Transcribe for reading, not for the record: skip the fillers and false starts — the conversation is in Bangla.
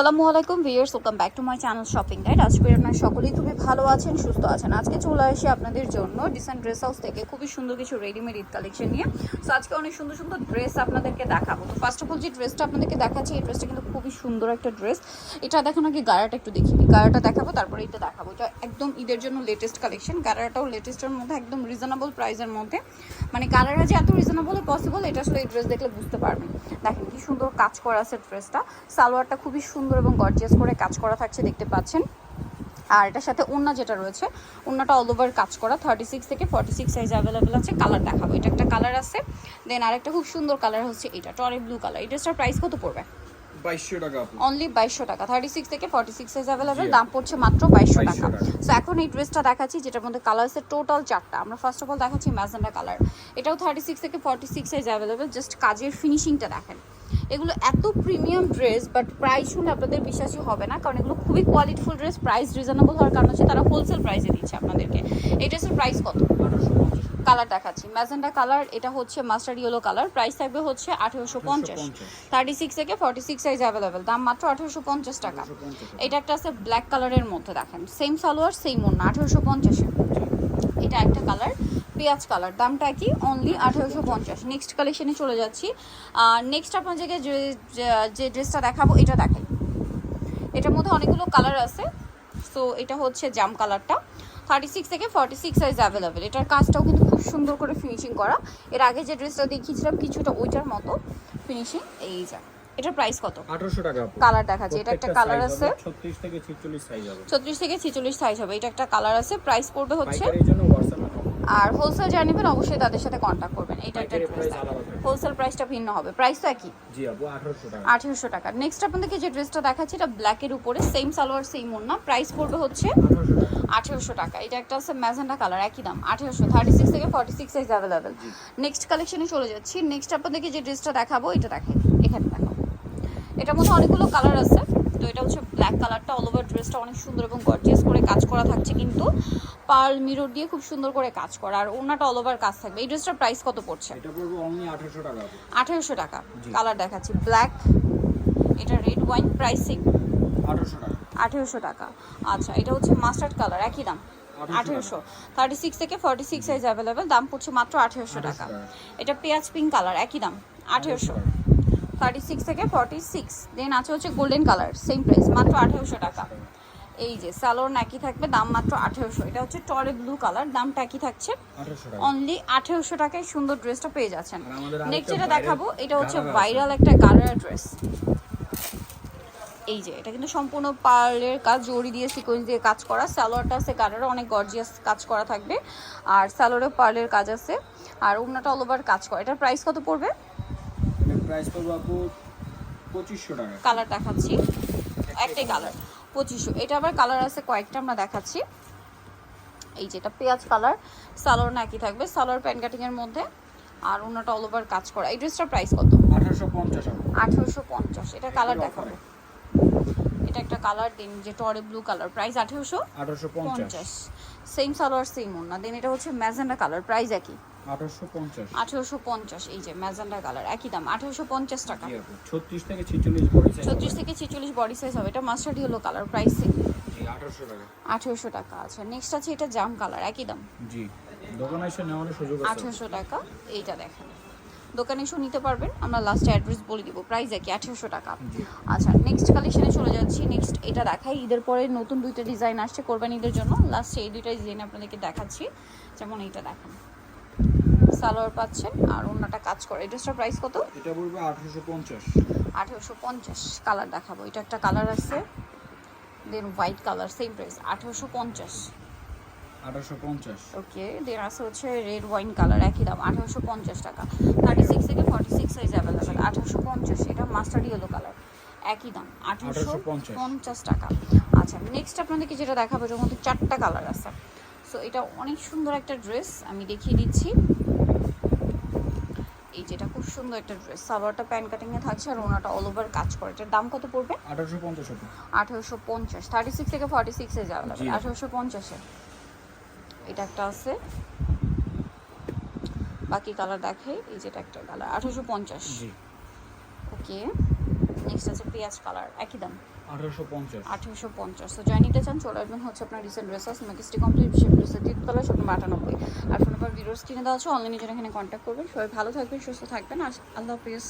আসসালামু আলাইকুম viewers, welcome back to my channel shopping guide. আজকে আপনারা সকলেই খুবই ভালো আছেন, সুস্থ আছেন। আজকে চলে আসি আপনাদের জন্য ডিসেন্ট ড্রেস হাউস থেকে খুবই সুন্দর কিছু রেডিমেড ঈদ কালেকশন নিয়ে। সো আজকে অনেক সুন্দর সুন্দর ড্রেস আপনাদেরকে দেখাবো। তো ফার্স্ট অফ অল যে ড্রেসটা আপনাদেরকে দেখাচ্ছি, এই ড্রেসটা কিন্তু খুবই সুন্দর একটা ড্রেস। এটা দেখেন আগে গাড়াটা একটু দেখিয়ে দিই। গাড়াটা দেখাবো, তারপরে এটা দেখাবো। এটা একদম ঈদের জন্য লেটেস্ট কালেকশন। গাড়াটাও লেটেস্টের মধ্যে, একদম রিজনেবল প্রাইসের মধ্যে। মানে গাড়ারা যে এত রিজনেবল পসিবল, এটা আসলে এই ড্রেস দেখলে বুঝতে পারবেন। দেখেন কি সুন্দর কাজ করা আছে ড্রেসটা। সালোয়ারটা খুবই সুন্দর এবং গর্জিয়াস করে কাজ করা থাকছে, দেখতে পাচ্ছেন। আর এটার সাথে ওড়না যেটা রয়েছে, ওড়নাটা অল ওভার কাজ করা। 36 থেকে 46 সাইজ অ্যাভেলেবেল আছে। কালার দেখাবো, এটা একটা কালার আছে। দেন আরেকটা খুব সুন্দর কালার হচ্ছে এটা, টরে ব্লু কালার। এই ড্রেসটার প্রাইস কত পড়বে? 2200 টাকা। অনলি 2200 টাকা। 36 থেকে 46 সাইজ অ্যাভেলেবেল, দাম পড়ছে মাত্র 2200 টাকা। সো এখন এই ড্রেসটা দেখাচ্ছি, যেটার মধ্যে কালার আছে টোটাল 4টা। আমরা ফার্স্ট অফ অল দেখাচ্ছি ম্যাজেন্ডা কালার। এটাও 36 থেকে 46 সাইজ অ্যাভেলেবেল। জাস্ট কাজের ফিনিশিংটা দেখেন। এগুলো এত প্রিমিয়াম ড্রেস, বাট প্রাইস শুনলে আপনাদের বিশ্বাসই হবে না, কারণ এগুলো খুবই কোয়ালিটিফুল ড্রেস। প্রাইস রিজনেবল হওয়ার কারণ হচ্ছে তারা হোলসেল প্রাইসে দিচ্ছে আপনাদেরকে। এই ড্রেসের প্রাইস কত? কালার দেখাচ্ছি ম্যাজেন্ডা কালার, এটা হচ্ছে মাস্টার্ড ইয়েলো কালার। প্রাইস থাকবে হচ্ছে 1850। 36 থেকে 46 সাইজ অ্যাভেলেবেল, দাম মাত্র 1850 টাকা। এটা একটা আছে ব্ল্যাক কালারের মধ্যে, দেখেন সেম সালোয়ার সেম ওড়না, 1850। এটা একটা কালার পেঁয়াজ কালার, দামটা কি? অনলি 1850। নেক্সট কালেকশনে চলে যাচ্ছি। নেক্সট আপনাদেরকে যে ড্রেসটা দেখাবো, এটা দেখাই। এটার মধ্যে অনেকগুলো কালার আছে। সো এটা হচ্ছে জাম কালারটা, 36 থেকে 46 সাইজ অ্যাভেলেবেল। এটার কাজটাও কিন্তু খুব সুন্দর করে ফিনিশিং করা। এর আগে যে ড্রেসটা দেখিয়েছিলাম কিছুটা ওইটার মতো ফিনিশিং। এই যা, এটার প্রাইস কত? 1800 টাকা। কালার দেখাচ্ছে, এটা একটা কালার আছে। 36 থেকে 46 সাইজ হবে। 36 থেকে 46 সাইজ হবে। এটা একটা কালার আছে। প্রাইস পড়বে হচ্ছে, পাইকারির জন্য WhatsApp নাম্বার। আর হোলসেল জানিবেন অবশ্যই তাদের সাথে কন্ট্যাক্ট করবেন। এটা একটা ড্রেস, হোলসেল প্রাইসটা ভিন্ন হবে। প্রাইস তো একই, জি আপু, 1800 টাকা। 1800 টাকা। নেক্সট আপনাদেরকে যে ড্রেসটা দেখাচ্ছি, এটা ব্ল্যাকের উপরে সেম সালোয়ার সেম ওড়না। প্রাইস পড়বে হচ্ছে 1800 টাকা। এটা একটা আছে ম্যাজেন্ডা কালার, একই দাম 1800। 36 থেকে 46 সাইজ অ্যাভেলেবেল। নেক্সট কালেকশনে চলে যাচ্ছি। নেক্সট আপনাদেরকে যে ড্রেসটা দেখাবো, এটা দেখেন, এখানে দেখাবো। এটার মধ্যে অনেকগুলো কালার আছে। তো এটা হচ্ছে ব্ল্যাক কালারটা। অল ওভার ড্রেসটা অনেক সুন্দর এবং গর্জিয়াস করে কাজ করা থাকছে, কিন্তু পার্ল মিরর দিয়ে খুব সুন্দর করে কাজ করা। আর ওড়নাটা অল ওভার কাজ থাকবে। এই ড্রেসটার প্রাইস কত পড়ছে? এটা পড়বে অনলি 1800 টাকা। 1800 টাকা। কালার দেখাচ্ছি ব্ল্যাক, এটা রেড ওয়াইন। প্রাইস সেম, 1800 টাকা। 1800 টাকা। আচ্ছা, এটা হচ্ছে মাস্টার্ড কালার, একই দাম 1800। 36 থেকে 46 সাইজ অ্যাভেলেবেল, দাম পড়ছে মাত্র 1800 টাকা। এটা পেঁয়াজ পিঙ্ক কালার, একই দাম 1800। 36 থেকে 46। দেন আছে হচ্ছে গোল্ডেন কালার, সেম প্রাইস মাত্র 1800 টাকা। এই যে সালোয়ার একই থাকবে, দাম মাত্র 1800। এটা হচ্ছে টরে ব্লু কালার, দামটা একই থাকছে, 1800 টাকা। অনলি 1800 টাকায় সুন্দর ড্রেসটা পেয়ে যাচ্ছেন। আর আমাদের নেক্সট আরেকটা যেটা দেখাবো, এটা হচ্ছে গারারা ভাইরাল একটা গারারা ড্রেস। এই যে এটা কিন্তু সম্পূর্ণ পার্লের কাজ, জড়ি দিয়ে সিকোয়েন্স দিয়ে কাজ করা। সালোয়ারটা আছে গারারা, অনেক গর্জিয়াস কাজ করা থাকবে। আর সালোয়ারে পার্লের কাজ আছে, আর ওড়নাটা অল ওভার কাজ করা। এটার প্রাইস কত পড়বে? এর প্রাইস পড়বে আপু 2500 টাকা। কালার দেখাচ্ছি, একটাই কালার 2500। এটা আবার কালার আছে কয়েকটা, আমরা দেখাচ্ছি। এই যে এটা পেঁয়াজ কালার, সালোয়ার একই থাকবে, সালোয়ার প্যান্ট কাটিং এর মধ্যে, আর ওড়নাটা অল ওভার কাজ করা। এই ড্রেসটার প্রাইস কত? 1850 টাকা। 1850। এটা কালার দেখাবো, এটা একটা কালার। দেন যে টরে blue colour, price 1850। Same salwar same ওড়না। দেন এটা হচ্ছে ম্যাজেন্ডা কালার, প্রাইস একই 1850। 1850। এই যে ম্যাজেন্ডা কালার, একই দাম 1850 টাকা। জি আপু, 36 থেকে 46 বডি সাইজ। 36 থেকে 46 বডি সাইজ হবে। এটা mustard yellow colour, price same, জি 1800 টাকা। 1800 টাকা। আচ্ছা, নেক্সট আছে এটা জাম কালার, একই দাম জি, দোকানে এসে নেওয়ার সুযোগ আছে। 1800 টাকা। এইটা দেখেন, দোকানে এসে নিতে পারবেন, আমরা লাস্টে অ্যাড্রেস বলে দিব। প্রাইস একই 1800 টাকা। আচ্ছা, নেক্সট কালেকশনে চলে যাচ্ছি। নেক্সট এটা দেখাই। ঈদের পরে নতুন দুইটা ডিজাইন আসছে কোরবানি ঈদের জন্য। লাস্টে এই দুইটা ডিজাইন আপনাদেরকে দেখাচ্ছি। যেমন এইটা দেখেন, সালোয়ার পাচ্ছেন আর ওড়নাটা কাজ করে। এই ড্রেসটার প্রাইস কত? এটা পড়বে 1850। 1850। কালার দেখাবো, এটা একটা কালার আছে। দেন হোয়াইট কালার, সেম প্রাইস 1850। 1850। ওকে, দেন আছে হচ্ছে রেড ওয়াইন কালার, একই দাম 1850 টাকা। 36 থেকে 46 সাইজ অ্যাভেলেবেল, 1850। এটা মাস্টার্ড ইয়েলো কালার, একই দাম 1850 টাকা। আচ্ছা, নেক্সট আপনাদেরকে যেটা দেখাবো, এটার মধ্যে 4টা কালার আছে। সো এটা অনেক সুন্দর একটা ড্রেস, আমি দেখিয়ে দিচ্ছি। এই যেটা খুব সুন্দর একটা ড্রেস, সালোয়ারটা প্যান্ট কাটিংয়ে থাকছে, আর ওনাটা অল ওভার কাজ করে। এটার দাম কত পড়বে? 1850 টাকা। 1850। 36 থেকে 46 সাইজ অ্যাভেলেবেল, 1850-এ। এটা একটা আছে, বাকি কালার দেখে। এই যেটা একটা কালার 1850। জি, ওকে, নেক্সট আছে পেঁয়াজ কালার, একই দাম 1850 1850। সো যাই নিতে চান চলে আসবেন হচ্ছে আপনার রিসেন্ট ড্রেসার্স মেকিস্টি কমপ্লিট শেপলেসের 3তলা শপ নম্বর 98। আর ফোন নাম্বার ভিডিওস কিনে দেওয়া আছে, অনলাইনে জন্য এখানে কন্ট্যাক্ট করবেন। সবাই ভালো থাকবেন, সুস্থ থাকবেন। আল্লাহ হাফিজ।